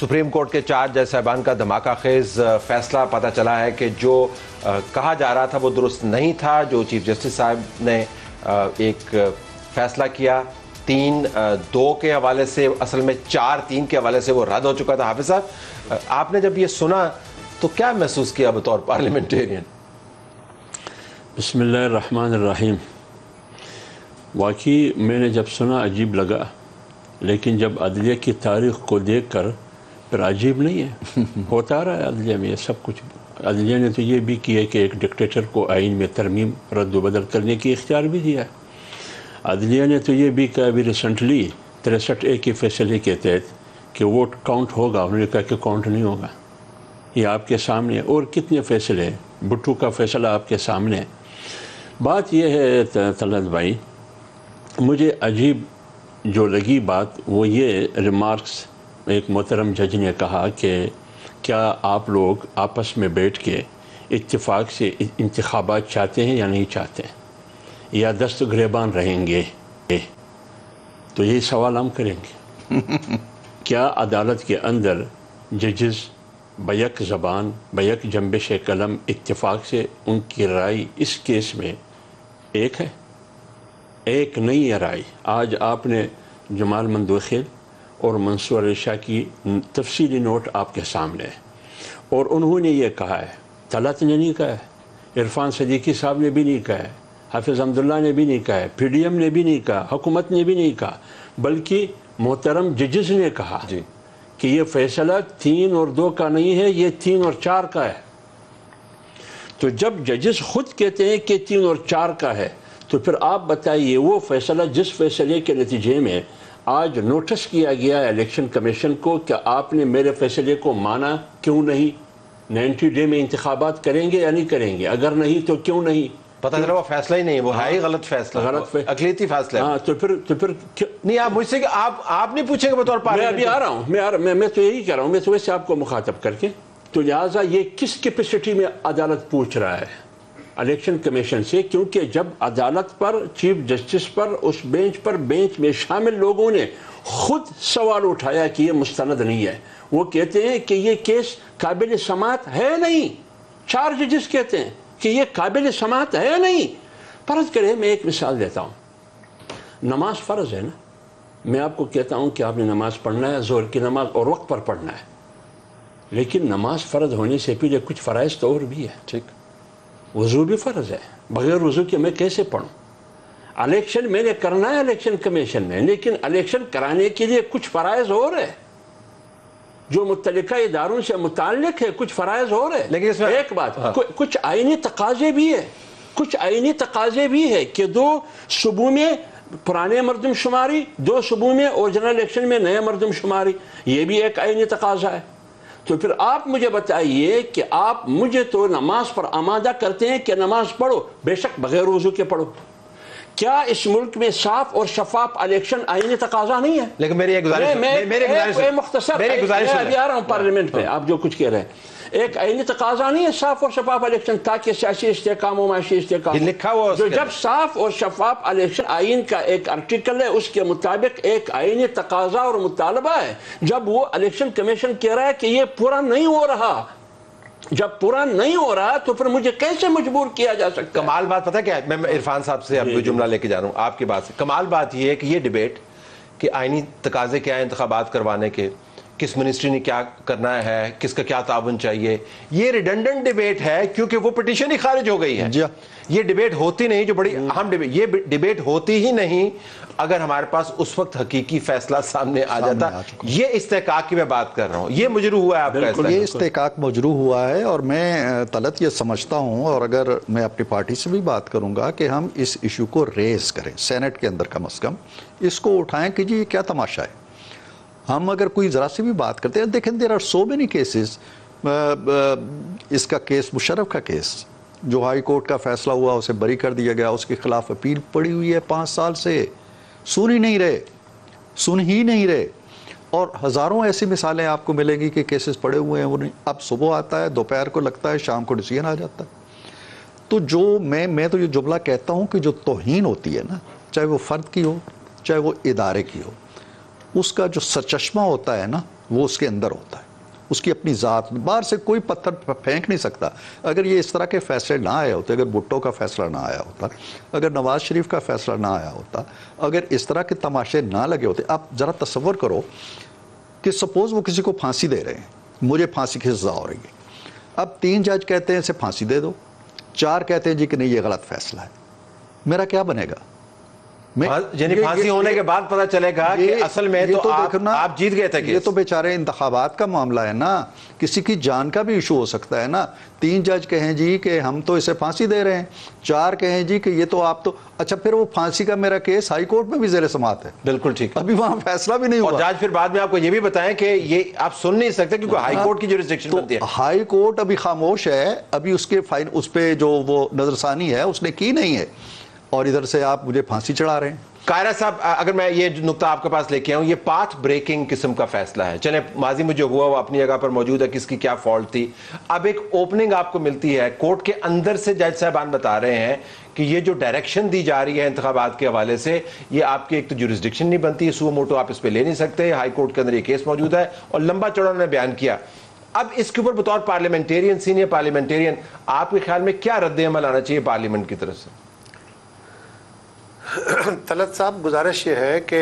سپریم کورٹ کے 4 جج صاحبان کا دھماکہ خیز فیصلہ, پتہ چلا ہے کہ جو کہا جا رہا تھا وہ درست نہیں تھا. جو چیف جسٹس صاحب نے ایک فیصلہ کیا 3-2 کے حوالے سے, اصل میں 4-3 کے حوالے سے وہ رد ہو چکا تھا. حافظ صاحب, آپ نے جب یہ سنا تو کیا محسوس کیا بطور پارلیمنٹیرین؟ بسم اللہ الرحمن الرحیم. واقعی میں نے جب سنا عجیب لگا, لیکن جب عدلیہ کی تاریخ کو دیکھ کر پھر عجیب نہیں ہے. ہوتا رہا ہے عدلیہ میں یہ سب کچھ. عدلیہ نے تو یہ بھی کیا کہ ایک ڈکٹیٹر کو آئین میں ترمیم رد و بدل کرنے کی اختیار بھی دیا ہے. عدلیہ نے تو یہ بھی کہا ابھی ریسنٹلی 63A کے فیصلے کے تحت کہ ووٹ کاؤنٹ ہوگا, انہوں نے کہا کہ کاؤنٹ نہیں ہوگا. یہ آپ کے سامنے, اور کتنے فیصلے ہیں, بھٹو کا فیصلہ آپ کے سامنے. بات یہ ہے طلعت بھائی, مجھے عجیب جو لگی بات وہ یہ ریمارکس ایک محترم جج نے کہا کہ کیا آپ لوگ آپس میں بیٹھ کے اتفاق سے انتخابات چاہتے ہیں یا نہیں چاہتے ہیں، یا دست گریبان رہیں گے؟ تو یہی سوال ہم کریں گے کیا عدالت کے اندر ججز بیک زبان بیک جنبش قلم اتفاق سے ان کی رائے اس کیس میں ایک ہے؟ ایک نہیں ہے رائے۔ آج آپ نے جمال مندوخیل اور منصور علی شاہ کی تفصیلی نوٹ آپ کے سامنے ہے، اور انہوں نے یہ کہا ہے، طلعت نے نہیں کہا ہے، عرفان صدیقی صاحب نے بھی نہیں کہا ہے، حافظ حمداللہ نے بھی نہیں کہا ہے، پی ڈی ایم نے بھی نہیں کہا، حکومت نے بھی نہیں کہا، بلکہ محترم ججز نے کہا کہ یہ فیصلہ 3 اور 2 کا نہیں ہے، یہ 3 اور 4 کا ہے۔ تو جب ججز خود کہتے ہیں کہ 3 اور 4 کا ہے، تو پھر آپ بتائیے وہ فیصلہ جس فیصلے کے نتیجے میں آج نوٹس کیا گیا ہے الیکشن کمیشن کو کہ آپ نے میرے فیصلے کو مانا کیوں نہیں؟ 90 ڈے میں انتخابات کریں گے یا نہیں کریں گے؟ اگر نہیں تو کیوں نہیں؟ پتہ چلا وہ فیصلہ ہی نہیں، وہ ہے ہی غلط فیصلہ، اقلیتی فیصلہ۔ ہاں تو پھر نہیں، آپ مجھ سے کہ آپ نہیں پوچھیں گے بطور پارلیمنٹ؟ میں ابھی آ رہا ہوں، میں تو یہی کہہ رہا ہوں، میں تو ویسے آپ کو مخاطب کر کے، تو لہٰذا یہ کس کیپیسٹی میں عدالت پوچھ رہا ہے الیکشن کمیشن سے؟ کیونکہ جب عدالت پر، چیف جسٹس پر، اس بینچ میں شامل لوگوں نے خود سوال اٹھایا کہ یہ مستند نہیں ہے، وہ کہتے ہیں کہ یہ کیس قابل سماعت ہے نہیں، 4 ججز کہتے ہیں کہ یہ قابل سماعت ہے نہیں۔ فرض کرے میں ایک مثال دیتا ہوں، نماز فرض ہے نا، میں آپ کو کہتا ہوں کہ آپ نے نماز پڑھنا ہے، ظہر کی نماز، اور وقت پر پڑھنا ہے، لیکن نماز فرض ہونے سے پہلے کچھ فرائض تو اور بھی ہے، ٹھیک، وضو بھی فرض ہے، بغیر وضو کے میں کیسے پڑھوں؟ الیکشن میں نے کرنا ہے الیکشن کمیشن نے، لیکن الیکشن کرانے کے لیے کچھ فرائض اور ہے جو متعلقہ اداروں سے متعلق ہے، کچھ فرائض اور ہے۔ لیکن اس میں ایک بات، کچھ آئینی تقاضے بھی ہے کہ 2 صوبوں میں پرانے مردم شماری، 2 صوبوں میں اور جنرل الیکشن میں نئے مردم شماری، یہ بھی ایک آئینی تقاضا ہے۔ تو پھر آپ مجھے بتائیے کہ آپ مجھے تو نماز پر آمادہ کرتے ہیں کہ نماز پڑھو، بے شک بغیر وضو کے پڑھو۔ کیا اس ملک میں صاف اور شفاف الیکشن آئینی تقاضا نہیں ہے؟ لیکن میری ایک گزارش مختصر، میں ابھی آ رہا ہوں پارلیمنٹ پہ، آپ جو کچھ کہہ رہے ہیں، ایک آئینی تقاضا نہیں ہے صاف اور شفاف الیکشن تاکہ سیاسی استحکام و معاشی استحکام لکھا ہوا جو جب صاف اور شفاف الیکشن آئین کا ایک آرٹیکل ہے، اس کے مطابق ایک آئینی تقاضا اور مطالبہ ہے، جب وہ الیکشن کمیشن کہہ رہا ہے کہ یہ پورا نہیں ہو رہا، جب پورا نہیں ہو رہا تو پھر مجھے کیسے مجبور کیا جا سکتا ہے؟ کمال بات پتہ کیا ہے، میں عرفان صاحب سے اب جملہ لے کے جا رہا ہوں آپ کی بات سے، کمال بات یہ ہے کہ یہ ڈیبیٹ کہ آئینی تقاضے کیا ہیں انتخابات کروانے کے، کس منسٹری نے کیا کرنا ہے، کس کا کیا تعاون چاہیے، یہ ریڈنڈنٹ ڈیبیٹ ہے کیونکہ وہ پٹیشن ہی خارج ہو گئی ہے۔ یہ ڈیبیٹ ہوتی نہیں، جو بڑی اہم ڈیبیٹ، یہ ڈیبیٹ ہوتی ہی نہیں اگر ہمارے پاس اس وقت حقیقی فیصلہ سامنے آ جاتا۔ یہ استحقاق کی میں بات کر رہا ہوں، یہ مجروح ہوا ہے آپ کا، یہ استحقاق مجروح ہوا ہے، اور میں طلعت یہ سمجھتا ہوں، اور اگر میں اپنی پارٹی سے بھی بات کروں گا کہ ہم اس ایشو کو ریز کریں سینٹ کے اندر، کم از کم اس کو اٹھائیں کہ جی یہ کیا تماشا ہے۔ ہم اگر کوئی ذرا سی بھی بات کرتے ہیں، دیکھیں there are so many cases, اس کا کیس مشرف کا کیس جو ہائی کورٹ کا فیصلہ ہوا، اسے بری کر دیا گیا، اس کے خلاف اپیل پڑی ہوئی ہے 5 سال سے، سن ہی نہیں رہے، اور ہزاروں ایسی مثالیں آپ کو ملیں گی کہ کیسز پڑے ہوئے ہیں، وہ نہیں، اب صبح آتا ہے، دوپہر کو لگتا ہے، شام کو ڈیسیژن آ جاتا ہے۔ تو جو میں تو یہ جملہ کہتا ہوں کہ جو توہین ہوتی ہے نا، چاہے وہ فرد کی ہو چاہے وہ ادارے کی ہو، اس کا جو سرچشمہ ہوتا ہے نا، وہ اس کے اندر ہوتا ہے، اس کی اپنی ذات، باہر سے کوئی پتھر پھینک نہیں سکتا۔ اگر یہ اس طرح کے فیصلے نہ آئے ہوتے، اگر بھٹو کا فیصلہ نہ آیا ہوتا، اگر نواز شریف کا فیصلہ نہ آیا ہوتا، اگر اس طرح کے تماشے نہ لگے ہوتے، آپ ذرا تصور کرو کہ سپوز وہ کسی کو پھانسی دے رہے ہیں، مجھے پھانسی کی سزا ہو رہی ہے، اب 3 جج کہتے ہیں اسے پھانسی دے دو، 4 کہتے ہیں جی کہ نہیں یہ غلط فیصلہ ہے، میرا کیا بنے گا؟ یعنی پھانسی ہونے کے بعد پتہ چلے گا کہ اصل میں تو آپ جیت گئے تھے۔ یہ تو بیچارے انتخابات کا معاملہ ہے نا، کسی کی جان کا بھی ایشو ہو سکتا ہے نا۔ 3 جج کہیں جی کہ ہم تو اسے پھانسی دے رہے ہیں، 4 کہیں جی کہ یہ تو آپ تو، اچھا پھر وہ پھانسی کا میرا کیس ہائی کورٹ میں بھی زیر سماعت ہے۔ بالکل ٹھیک، ابھی وہاں فیصلہ بھی نہیں ہوا، اور جج پھر بعد میں آپ کو یہ بھی بتائیں کہ یہ آپ سن نہیں سکتے کیونکہ ہائی کورٹ کی جوریسڈکشن بنتی ہے۔ ہائی کورٹ ابھی خاموش ہے، ابھی اس پہ جو وہ نظر ثانی ہے اس نے کی نہیں ہے، اور ادھر سے آپ مجھے پھانسی چڑھا رہے ہیں۔ قاہرہ صاحب اگر میں یہ نقطہ آپ کے پاس لے کے آؤں، یہ پاتھ بریکنگ قسم کا فیصلہ ہے. چلیں ماضی میں جو ہوا وہ اپنی جگہ پر موجود ہے، کس کی کیا فالٹ تھی. اب ایک اوپننگ آپ کو ملتی ہے کورٹ کے اندر سے، جج صاحبان بتا رہے ہیں کہ یہ جو ڈائریکشن دی جا رہی ہے انتخابات کے حوالے سے، یہ آپ کی ایک تو جورسڈکشن نہیں بنتی، سو موٹو آپ اس پہ لے نہیں سکتے. ہائی کورٹ کے اندر یہ کیس موجود ہے اور لمبا چوڑا انہوں نے بیان کیا. اب اس کے اوپر بطور پارلیمنٹیرین، سینئر پارلیمنٹیرین، آپ کے خیال میں کیا رد عمل آنا چاہیے پارلیمنٹ کی طرف سے؟ طلعت صاحب گزارش یہ ہے کہ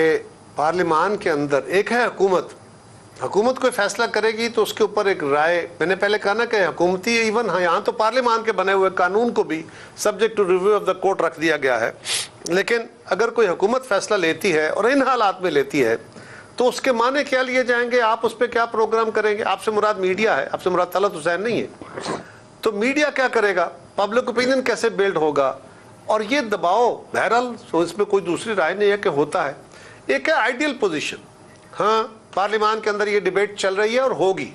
پارلیمان کے اندر ایک ہے حکومت کوئی فیصلہ کرے گی تو اس کے اوپر ایک رائے، میں نے پہلے کہا نا کہ حکومتی ایون یہاں تو پارلیمان کے بنے ہوئے قانون کو بھی subject to review of the court رکھ دیا گیا ہے. لیکن اگر کوئی حکومت فیصلہ لیتی ہے اور ان حالات میں لیتی ہے تو اس کے معنی کیا لیے جائیں گے، آپ اس پہ کیا پروگرام کریں گے. آپ سے مراد میڈیا ہے، آپ سے مراد طلعت حسین نہیں ہے. تو میڈیا کیا کرے گا، پبلک اوپینین کیسے بلڈ ہوگا، اور یہ دباؤ بہرحال اس میں کوئی دوسری رائے نہیں ہے کہ ہوتا ہے. ایک ہے آئیڈیل پوزیشن، ہاں پارلیمان کے اندر یہ ڈیبیٹ چل رہی ہے اور ہوگی،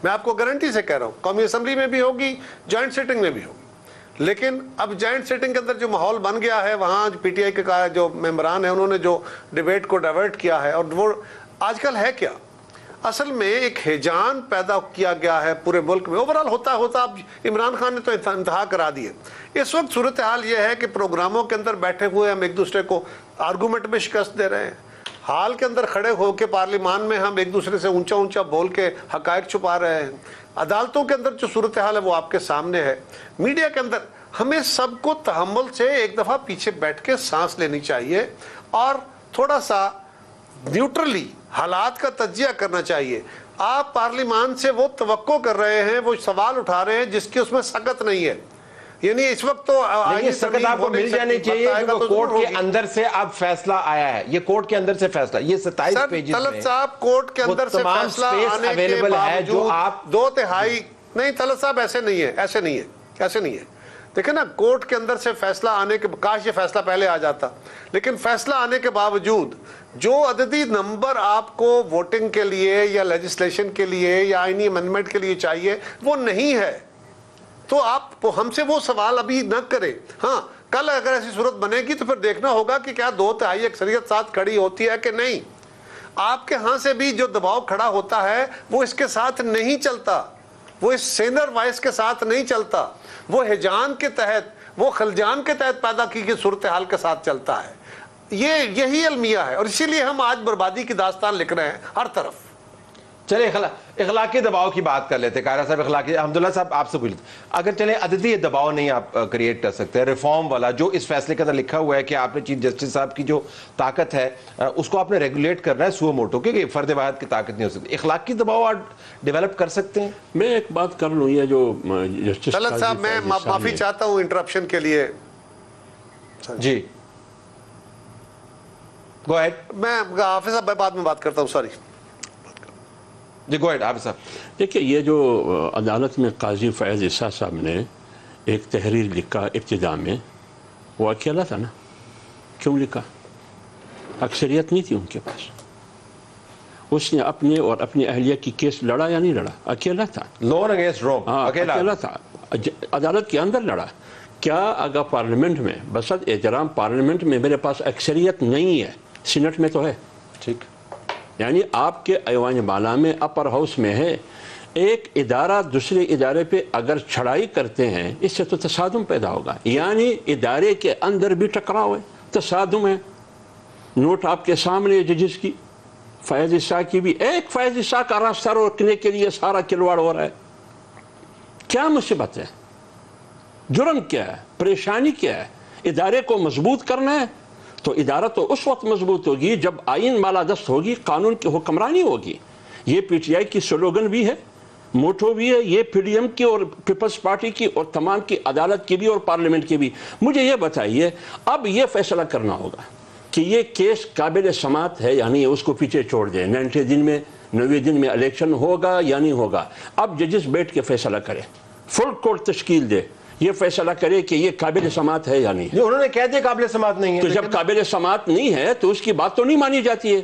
میں آپ کو گارنٹی سے کہہ رہا ہوں، قومی اسمبلی میں بھی ہوگی، جوائنٹ سیٹنگ میں بھی ہوگی. لیکن اب جوائنٹ سیٹنگ کے اندر جو ماحول بن گیا ہے، وہاں پی ٹی آئی کے جو ممبران ہیں انہوں نے جو ڈیبیٹ کو ڈائیورٹ کیا ہے، اور وہ آج کل ہے کیا، اصل میں ایک ہیجان پیدا کیا گیا ہے پورے ملک میں. اوورال ہوتا اب عمران خان نے تو انتہا کرا دی ہے. اس وقت صورتحال یہ ہے کہ پروگراموں کے اندر بیٹھے ہوئے ہم ایک دوسرے کو آرگومنٹ میں شکست دے رہے ہیں، حال کے اندر کھڑے ہو کے پارلیمان میں ہم ایک دوسرے سے اونچا بول کے حقائق چھپا رہے ہیں. عدالتوں کے اندر جو صورتحال ہے وہ آپ کے سامنے ہے. میڈیا کے اندر ہمیں سب کو تحمل سے ایک دفعہ پیچھے بیٹھ کے سانس لینی چاہیے اور تھوڑا سا نیوٹرلی حالات کا تجزیہ کرنا چاہیے. آپ پارلیمان سے وہ توقع کر رہے ہیں، وہ سوال اٹھا رہے ہیں جس کی اس میں سکت نہیں ہے. یعنی اس وقت تو سکت آپ کو مل جانی چاہیے کہ کورٹ کے اندر سے اب فیصلہ آیا ہے. یہ کورٹ کے اندر سے فیصلہ، یہ 27 پیجز میں طلعت صاحب کورٹ کے اندر سے فیصلہ آنے کے باوجود آپ 2/3 نہیں. طلعت صاحب ایسے نہیں ہے. دیکھیں نا، کورٹ کے اندر سے فیصلہ آنے کے، کاش یہ فیصلہ پہلے آ جاتا، لیکن فیصلہ آنے کے باوجود جو عددی نمبر آپ کو ووٹنگ کے لیے یا لیجسلیشن کے لیے یا آئینی امینڈمنٹ کے لیے چاہیے وہ نہیں ہے. تو آپ ہم سے وہ سوال ابھی نہ کریں. ہاں کل اگر ایسی صورت بنے گی تو پھر دیکھنا ہوگا کہ کیا 2/3 اکثریت ساتھ کھڑی ہوتی ہے کہ نہیں. آپ کے ہاں سے بھی جو دباؤ کھڑا ہوتا ہے وہ اس کے ساتھ نہیں چلتا، وہ اس سینر وائس کے ساتھ نہیں چلتا، وہ ہیجان کے تحت، وہ خلجان کے تحت پیدا کی گئی صورتحال کے ساتھ چلتا ہے. یہی المیہ ہے، اور اسی لیے ہم آج بربادی کی داستان لکھ رہے ہیں ہر طرف. چلے اخلاقی دباؤ کی بات کر لیتے. قاہرہ صاحب اخلاقی، حمداللہ صاحب آپ سے پوچھتے، اگر چلے عددی دباؤ نہیں آپ کریٹ کر سکتے، ریفارم والا جو اس فیصلے کے اندر لکھا ہوا ہے کہ آپ نے چیف جسٹس صاحب کی جو طاقت ہے اس کو آپ نے ریگولیٹ کرنا ہے سو موٹو، کیونکہ فرد واحد کی طاقت نہیں ہو سکتی. اخلاقی دباؤ آپ ڈیولپ کر سکتے ہیں؟ میں ایک بات کر لوں، یہ جو جسٹس طلعت صاحب میں معافی چاہتا ہوں انٹرپشن کے لیے. جی گو ایڈ. میں حافظ صاحب بعد میں بات کرتا ہوں، سوری. جی گو ایڈ حافظ صاحب. دیکھیں یہ جو عدالت میں قاضی فیاض عیسیٰ صاحب نے ایک تحریر لکھا ابتدا میں، وہ اکیلا تھا نا. کیوں لکھا؟ اکثریت نہیں تھی ان کے پاس. اس نے اپنے اور اپنی اہلیہ کی کیس لڑا یا نہیں لڑا؟ اکیلا تھا. لون اگینسٹ روم، اکیلا تھا، عدالت کے اندر لڑا. کیا اگر پارلیمنٹ میں، بصد احترام پارلیمنٹ میں میرے پاس اکثریت نہیں ہے، سینٹ میں تو ہے، ٹھیک، یعنی آپ کے ایوان بالا میں اپر ہاؤس میں ہے، ایک ادارہ دوسرے ادارے پہ اگر چھڑائی کرتے ہیں اس سے تو تصادم پیدا ہوگا. یعنی ادارے کے اندر بھی ٹکراؤ ہے، تصادم ہے. نوٹ آپ کے سامنے ججز کی، فیاض عیسیٰ کی بھی، ایک فیاض عیسیٰ کا راستہ روکنے کے لیے سارا کھلواڑ ہو رہا ہے. کیا مصیبت ہے؟ جرم کیا ہے؟ پریشانی کیا ہے؟ ادارے کو مضبوط کرنا ہے تو ادارہ تو اس وقت مضبوط ہوگی جب آئین بالادست ہوگی، قانون کی حکمرانی ہوگی. یہ پی ٹی آئی کی سلوگن بھی ہے، موٹو بھی ہے، یہ پی ڈی ایم کی اور پیپلز پارٹی کی اور تمام کی، عدالت کی بھی اور پارلیمنٹ کی بھی. مجھے یہ بتائیے، اب یہ فیصلہ کرنا ہوگا کہ یہ کیس قابل سماعت ہے یعنی اس کو پیچھے چھوڑ دیں، 90 دن میں 90 دن میں الیکشن ہوگا یا نہیں ہوگا. اب ججز بیٹھ کے فیصلہ کرے، فل کورٹ تشکیل دے، یہ فیصلہ کرے کہ یہ قابل سماعت ہے یا نہیں. انہوں نے کہہ دیا قابل سماعت نہیں ہے، تو جب قابل سماعت نہیں ہے تو اس کی بات تو نہیں مانی جاتی ہے.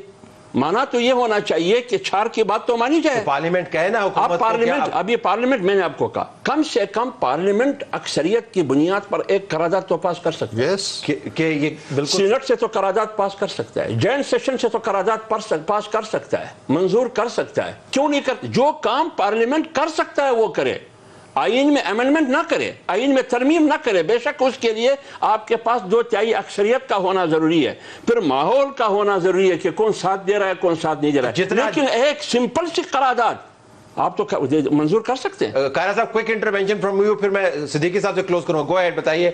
مانا تو یہ ہونا چاہیے کہ چھار کی بات تو مانی جائے. پارلیمنٹ کہے نا حکومت اب پارلیمنٹ, اب یہ پارلیمنٹ میں نے آپ کو کہا کم سے کم پارلیمنٹ اکثریت کی بنیاد پر ایک قرارداد تو پاس کر سکتا ہے. کہ یہ بالکل سینٹ سے تو قرارداد پاس کر سکتا ہے, جوائنٹ سیشن سے تو قرارداد پاس کر سکتا ہے, منظور کر سکتا ہے. کیوں نہیں کرتا؟ جو کام پارلیمنٹ کر سکتا ہے وہ کرے. آئین میں امینڈمنٹ نہ کرے, آئین میں ترمیم نہ کرے. بے شک اس کے لیے آپ کے پاس 2/3 اکثریت کا ہونا ضروری ہے, پھر ماحول کا ہونا ضروری ہے کہ کون ساتھ دے رہا ہے کون ساتھ نہیں دے رہا ہے. لیکن ایک سمپل سی قرارداد آپ تو منظور کر سکتے ہیں. قائرہ صاحب کوئک انٹرونشن فرام یو, پھر میں صدیقی صاحب سے کلوز کروں. گو ایڈ, بتائیے.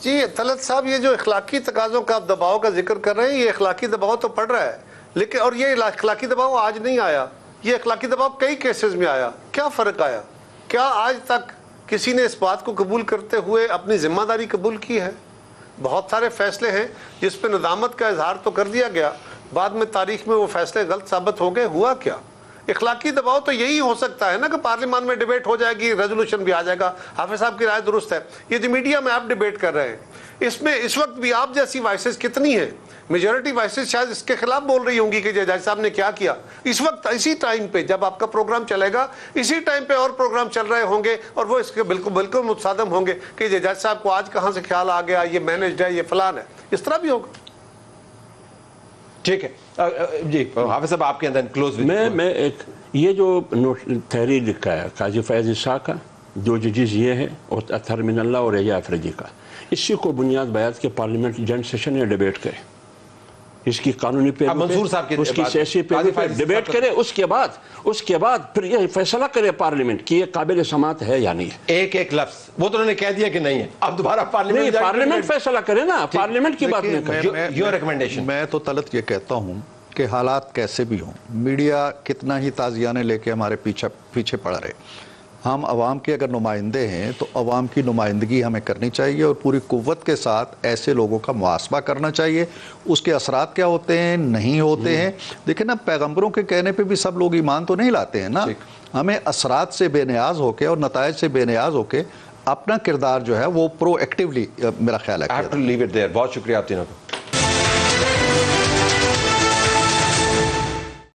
جی طلعت صاحب, یہ جو اخلاقی تقاضوں کا آپ دباؤ کا ذکر کر رہے ہیں, یہ اخلاقی دباؤ تو پڑ رہا ہے, لیکن اور یہ اخلاقی دباؤ آج نہیں آیا, یہ اخلاقی دباؤ کئی کیسز میں آیا. کیا فرق آیا؟ کیا آج تک کسی نے اس بات کو قبول کرتے ہوئے اپنی ذمہ داری قبول کی ہے؟ بہت سارے فیصلے ہیں جس پہ ندامت کا اظہار تو کر دیا گیا, بعد میں تاریخ میں وہ فیصلے غلط ثابت ہو گئے. ہوا کیا؟ اخلاقی دباؤ تو یہی ہو سکتا ہے نا کہ پارلیمان میں ڈیبیٹ ہو جائے گی, ریزولوشن بھی آ جائے گا. حافظ صاحب کی رائے درست ہے. یہ جو میڈیا میں آپ ڈیبیٹ کر رہے ہیں, اس میں اس وقت بھی آپ جیسی وائسز کتنی ہیں؟ میجورٹی وائسز شاید اس کے خلاف بول رہی ہوں گی کہ جج صاحب نے کیا کیا. اس وقت اسی ٹائم پہ جب آپ کا پروگرام چلے گا, اسی ٹائم پہ اور پروگرام چل رہے ہوں گے اور وہ اس کے بالکل متصادم ہوں گے کہ جج صاحب کو آج کہاں سے خیال آ گیا, یہ مینجڈ ہے, یہ فلان ہے. اس طرح بھی ہوگا. ٹھیک ہے جی حافظ صاحب, آپ کے اندر کلوز. میں ایک یہ جو تحریر لکھا ہے قاضی فیض عیسیٰ کا, 2 ججز یہ ہے اور اطہر من اللہ اور رضا افریدی کا, اسی کو بنیاد بیعت کے پارلیمنٹ جوائنٹ سیشن میں ڈیبیٹ کرے, اس کی قانونی پہ منصور صاحب اس کی سیاسی پہ ڈیبیٹ کرے. اس کے بعد پھر یہ فیصلہ کرے پارلیمنٹ کہ یہ قابل سماعت ہے یا نہیں ہے. ایک لفظ وہ تو انہوں نے کہہ دیا کہ نہیں ہے, اب دوبارہ پارلیمنٹ فیصلہ کرے نا, پارلیمنٹ کی بات نہیں کرے. Your recommendation. میں تو طلعت یہ کہتا ہوں کہ حالات کیسے بھی ہوں, میڈیا کتنا ہی تازیانے لے کے ہمارے پیچھے پڑ رہے, ہم عوام کے اگر نمائندے ہیں تو عوام کی نمائندگی ہمیں کرنی چاہیے اور پوری قوت کے ساتھ ایسے لوگوں کا محاسبہ کرنا چاہیے. اس کے اثرات کیا ہوتے ہیں, نہیں ہوتے ہیں. دیکھیں نا, پیغمبروں کے کہنے پہ بھی سب لوگ ایمان تو نہیں لاتے ہیں نا. ہمیں اثرات سے بے نیاز ہو کے اور نتائج سے بے نیاز ہو کے اپنا کردار جو ہے وہ پرو ایکٹیولی میرا خیال ہے. بہت شکریہ آپ تینوں کو.